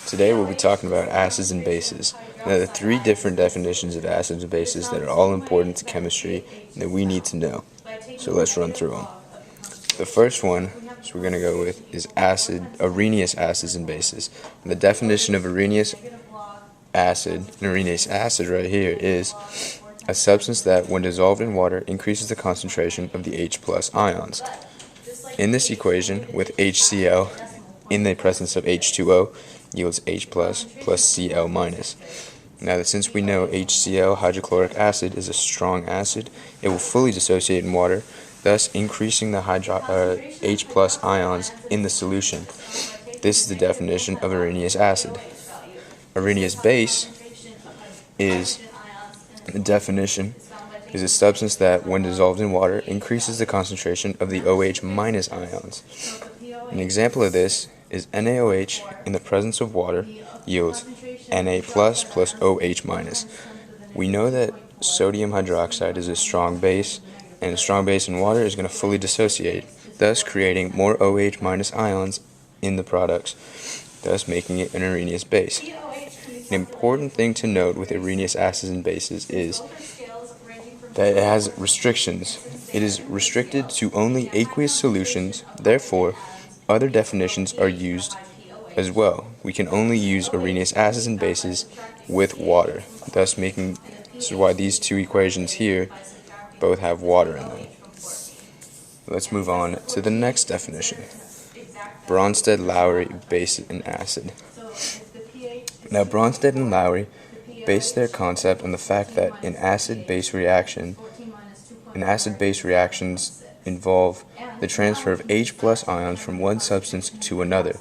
Today we'll be talking about acids and bases. Now, there are three different definitions of acids and bases that are all important to chemistry and that we need to know. So let's run through them. The first one, we're going to go with, is Arrhenius acids and bases. And the definition of Arrhenius acid right here is a substance that, when dissolved in water, increases the concentration of the H plus ions. In this equation, with HCl in the presence of H2O, yields H plus Cl minus. Now, since we know HCl, hydrochloric acid, is a strong acid, it will fully dissociate in water, thus increasing the H plus ions in the solution. This is the definition of Arrhenius acid. Arrhenius base is the definition is a substance that, when dissolved in water, increases the concentration of the OH minus ions. An example of this is NaOH in the presence of water yields Na plus OH minus. We know that sodium hydroxide is a strong base, and a strong base in water is going to fully dissociate, thus creating more OH minus ions in the products, thus making it an Arrhenius base. An important thing to note with Arrhenius acids and bases is that it has restrictions. It is restricted to only aqueous solutions, therefore other definitions are used as well. We can only use Arrhenius acids and bases with water, thus this is why these two equations here both have water in them. Let's move on to the next definition. Bronsted-Lowry base and acid. Now, Bronsted and Lowry based their concept on the fact that acid-base reactions involve the transfer of H plus ions from one substance to another.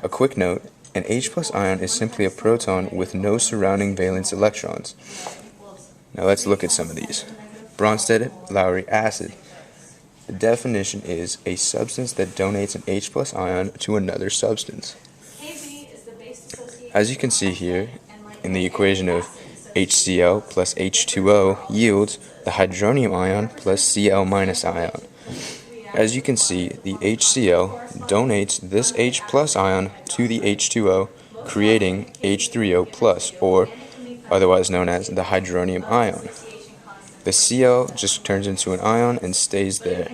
A quick note, an H plus ion is simply a proton with no surrounding valence electrons. Now let's look at some of these. Bronsted-Lowry acid. The definition is a substance that donates an H plus ion to another substance. As you can see here, in the equation of HCl plus H2O yields the hydronium ion plus Cl minus ion. As you can see, the HCl donates this H plus ion to the H2O, creating H3O plus, or otherwise known as the hydronium ion. The Cl just turns into an ion and stays there.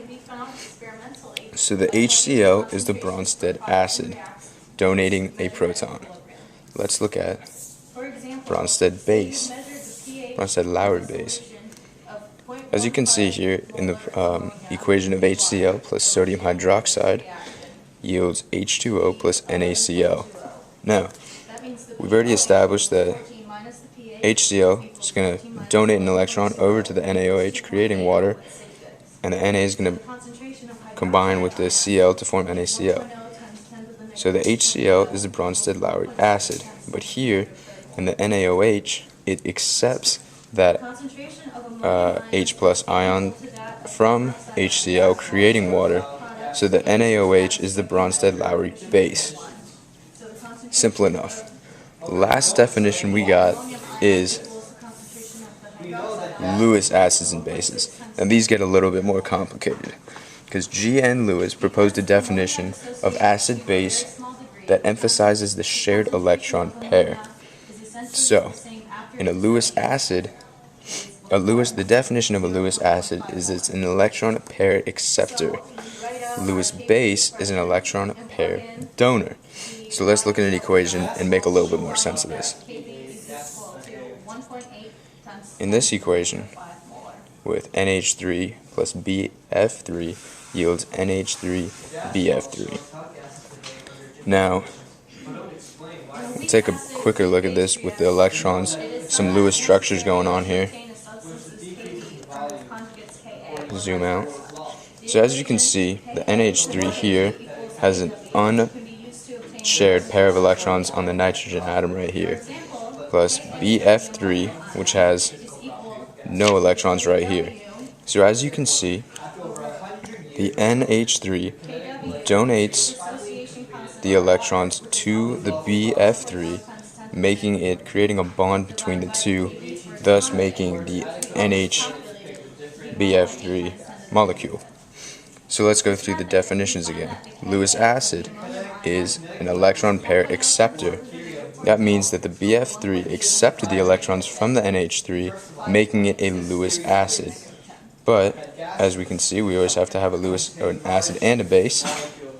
So the HCl is the Bronsted acid, donating a proton. Let's look at Bronsted-Lowry base. As you can see here in the equation of HCl plus sodium hydroxide yields H2O plus NaCl. Now, we've already established that HCl is going to donate an electron over to the NaOH, creating water, and the Na is going to combine with the Cl to form NaCl. So the HCl is the Bronsted-Lowry acid, but here in the NaOH, it accepts that H plus ion from HCl, creating water, so the NaOH is the Bronsted-Lowry base. Simple enough. Last definition we got is Lewis acids and bases. Now these get a little bit more complicated, because G.N. Lewis proposed a definition of acid-base that emphasizes the shared electron pair. So, in a Lewis acid, the definition of a Lewis acid is it's an electron pair acceptor. Lewis base is an electron pair donor. So let's look at an equation and make a little bit more sense of this. In this equation, with NH3 plus BF3 yields NH3BF3. Now, we'll take a quicker look at this with the electrons, some Lewis structures going on here. Zoom out. So as you can see, the NH3 here has an unshared pair of electrons on the nitrogen atom right here, plus BF3, which has no electrons right here. So as you can see, the NH3 donates the electrons to the BF3, creating a bond between the two, thus making the NHBF3 molecule. So let's go through the definitions again. Lewis acid is an electron pair acceptor. That means that the BF3 accepted the electrons from the NH3, making it a Lewis acid. But, as we can see, we always have to have an acid and a base.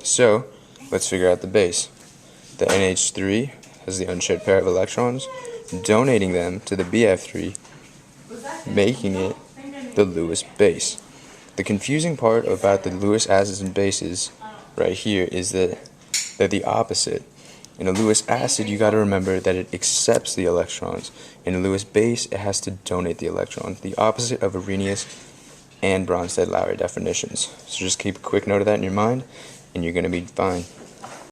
So, let's figure out the base. The NH3 has the unshared pair of electrons, donating them to the BF3, making it the Lewis base. The confusing part about the Lewis acids and bases right here is that they're the opposite. In a Lewis acid, you got to remember that it accepts the electrons. In a Lewis base, it has to donate the electrons, the opposite of Arrhenius and Bronsted-Lowry definitions. So just keep a quick note of that in your mind, and you're going to be fine.